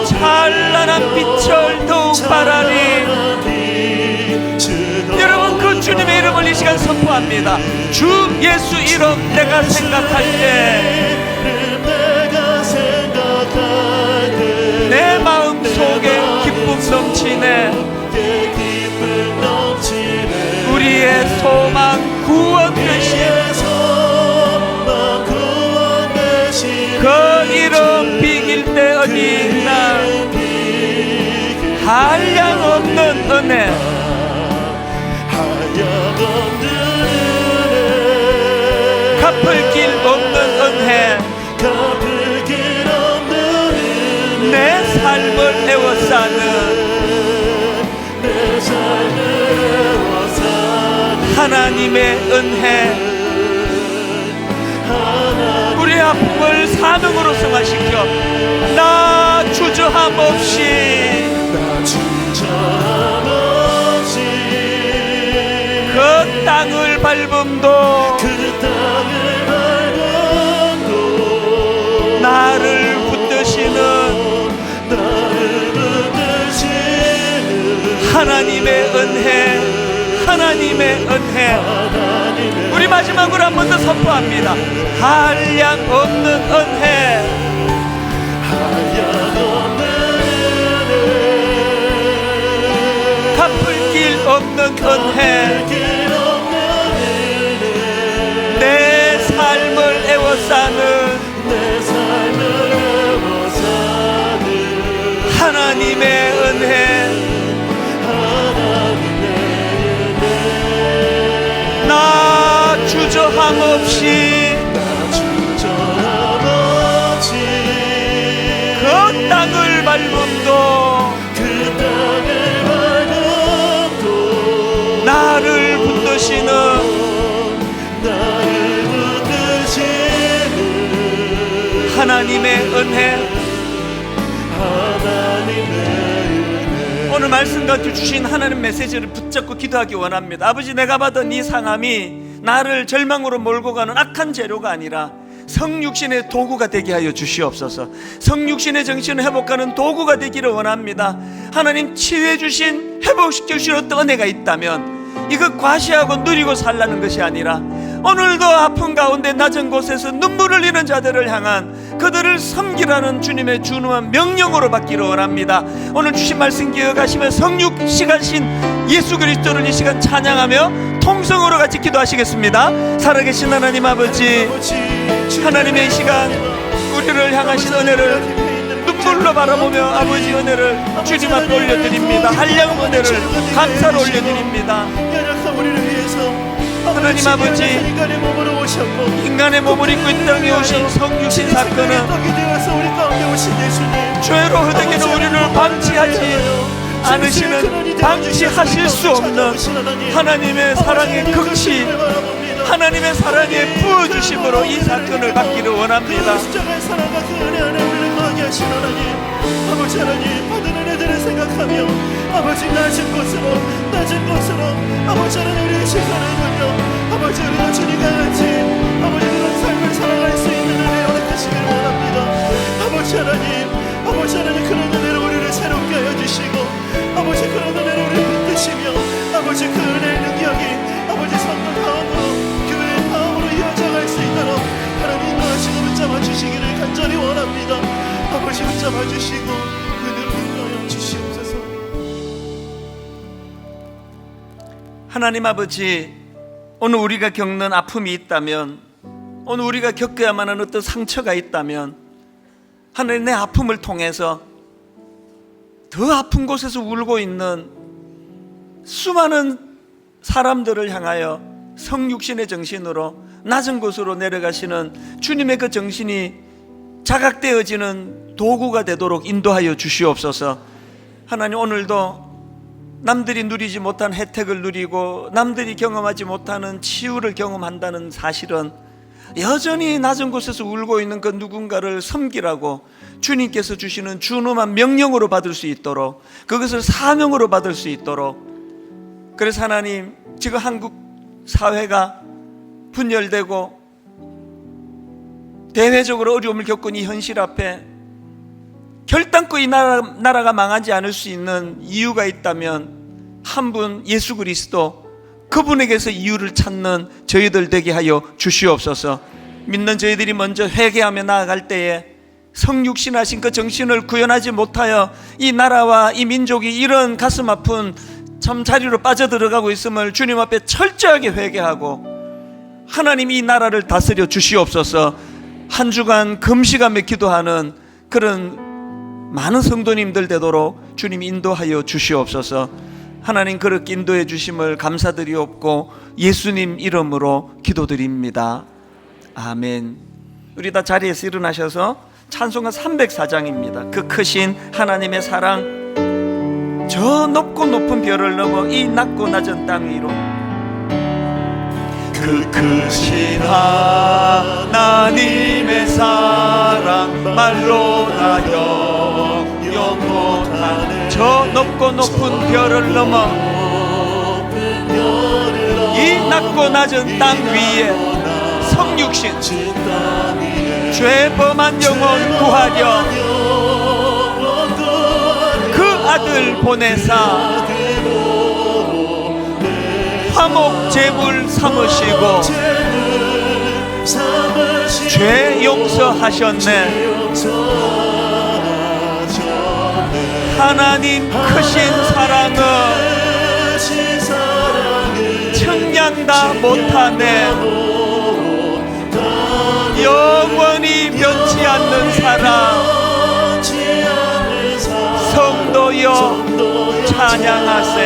A: 찬란한 빛을 더욱 발하리. 여러분, 그 주님의 이름을 이 시간 선포합니다. 주 예수 이름 내가 생각할 때 내 마음 속에 기쁨 넘치네. 우리의 소망 구원 되신 그 이름 비길 때 어디 있나. 한량없는 은혜, 갚을 길 없는 은혜, 내 삶을 애워싸는 하나님의 은혜, 우리의 아픔을 사명으로 승화시켜 나 주저함 없이 그 땅을 밟음도 나를 붙드시는 하나님의 은혜, 하나님의 은혜. 우리 마지막으로 한 번 더 선포합니다. 한량 없는 은혜, 갚을 길 없는 은혜, 내 삶을 애워싸는 하나님의 은혜. 나 주저함 없이 그 땅을 밟음도 하나님의 은혜, 오늘 말씀 가지고 주신 하나님 메시지를 붙잡고 기도하기 원합니다. 아버지, 내가 받은 이 상함이 나를 절망으로 몰고 가는 악한 재료가 아니라 성육신의 도구가 되게 하여 주시옵소서. 성육신의 정신을 회복하는 도구가 되기를 원합니다. 하나님, 치유해 주신, 회복시켜 주신 어떤 은혜가 있다면 이거 과시하고 누리고 살라는 것이 아니라 오늘도 아픈 가운데 낮은 곳에서 눈물을 흘리는 자들을 향한 그들을 섬기라는 주님의 준엄한 명령으로 받기를 원합니다. 오늘 주신 말씀 기억하시며 성육신하신 예수 그리스도를 이 시간 찬양하며 통성으로 같이 기도하시겠습니다. 살아계신 하나님 아버지, 하나님의 이 시간 우리를 향하신 은혜를 눈물로 바라보며 아버지 은혜를 주님 앞에 올려드립니다. 한량 은혜를 감사로 올려드립니다. 하나님 아버지, 인간의 몸을 입고 이 땅에 오신 성육신 사건은 죄로 허덕이는 우리를 방치하지 않으시는, 방치하실 수 없는 하나님의 사랑의 극치, 하나님의 사랑의 부어주심으로 이 사건을 받기를 원합니다.
B: 아버지 하나님, 받은 은혜들을 생각하며 아버지 낮은 곳으로 아버지 하나님 우리의 시선을군요, 아버지 우리가 주님과 같이 아버지 그런 삶을 살아갈 수 있는 은혜 허락하시길 원합니다. 아버지 하나님 그런 은혜로 우리를 새롭게 하여 주시고 아버지 그런 은혜로 우리를 붙드시며 아버지 그 은혜의 능력이 아버지 성령 다음으로 교회의 다음으로 이어져갈 수 있도록 하나님 인도하시고 붙잡아 주시기를 간절히 원합니다. 아버지 붙잡아 주시고 은혜로 인도하여 주시옵소서.
A: 하나님 아버지, 오늘 우리가 겪는 아픔이 있다면, 오늘 우리가 겪어야만 하는 어떤 상처가 있다면 하나님, 내 아픔을 통해서 더 아픈 곳에서 울고 있는 수많은 사람들을 향하여 성육신의 정신으로 낮은 곳으로 내려가시는 주님의 그 정신이 자각되어지는 도구가 되도록 인도하여 주시옵소서. 하나님, 오늘도 남들이 누리지 못한 혜택을 누리고 남들이 경험하지 못하는 치유를 경험한다는 사실은 여전히 낮은 곳에서 울고 있는 그 누군가를 섬기라고 주님께서 주시는 준엄한 명령으로 받을 수 있도록, 그것을 사명으로 받을 수 있도록. 그래서 하나님, 지금 한국 사회가 분열되고 대외적으로 어려움을 겪은 이 현실 앞에 결단코 이 나라가 망하지 않을 수 있는 이유가 있다면 한 분, 예수 그리스도, 그분에게서 이유를 찾는 저희들 되게 하여 주시옵소서. 믿는 저희들이 먼저 회개하며 나아갈 때에 성육신하신 그 정신을 구현하지 못하여 이 나라와 이 민족이 이런 가슴 아픈 참 자리로 빠져들어가고 있음을 주님 앞에 철저하게 회개하고 하나님 이 나라를 다스려 주시옵소서. 한 주간 금식하며 기도하는 그런 많은 성도님들 되도록 주님 인도하여 주시옵소서. 하나님, 그렇게 인도해 주심을 감사드리옵고 예수님 이름으로 기도드립니다. 아멘. 우리 다 자리에서 일어나셔서 찬송가 304장입니다. 그 크신 하나님의 사랑, 저 높고 높은 별을 넘어 이 낮고 낮은 땅 위로, 그 크신 하나님의 사랑 말로 다 영영 못하네. 저 높고 높은 별을 넘어 이 낮고 낮은 땅 위에 성육신 죄 범한 영혼 구하려 그 아들 보내사 화목 제물 삼으시고 죄 용서하셨네. 하나님 크신 사랑은 청량 다 못하네. 영원히 변치 않는 사랑, 성도여 찬양하세.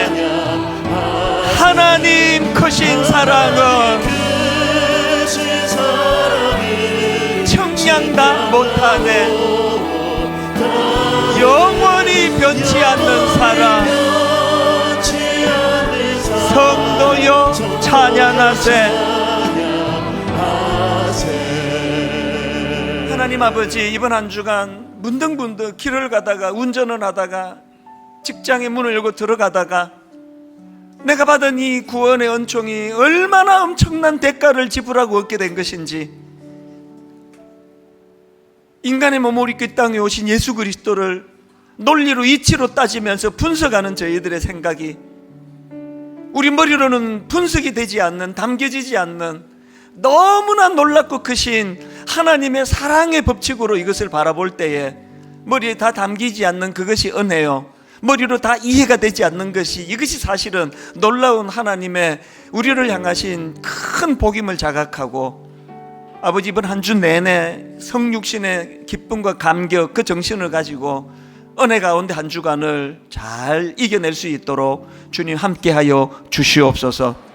A: 하나님 크신 사랑은 청량 다 못하네. 영원히 변치 않는 사랑, 성도여 찬양하세. 하나님 아버지, 이번 한 주간 문득문득 길을 가다가, 운전을 하다가, 직장의 문을 열고 들어가다가 내가 받은 이 구원의 은총이 얼마나 엄청난 대가를 지불하고 얻게 된 것인지, 인간의 몸을 입고 이 땅에 오신 예수 그리스도를 논리로 이치로 따지면서 분석하는 저희들의 생각이 우리 머리로는 분석이 되지 않는, 담겨지지 않는 너무나 놀랍고 크신 하나님의 사랑의 법칙으로 이것을 바라볼 때에 머리에 다 담기지 않는 그것이 은혜요, 머리로 다 이해가 되지 않는 것이, 이것이 사실은 놀라운 하나님의 우리를 향하신 큰 복임을 자각하고, 아버지 이번 한 주 내내 성육신의 기쁨과 감격, 그 정신을 가지고 은혜 가운데 한 주간을 잘 이겨낼 수 있도록 주님 함께하여 주시옵소서.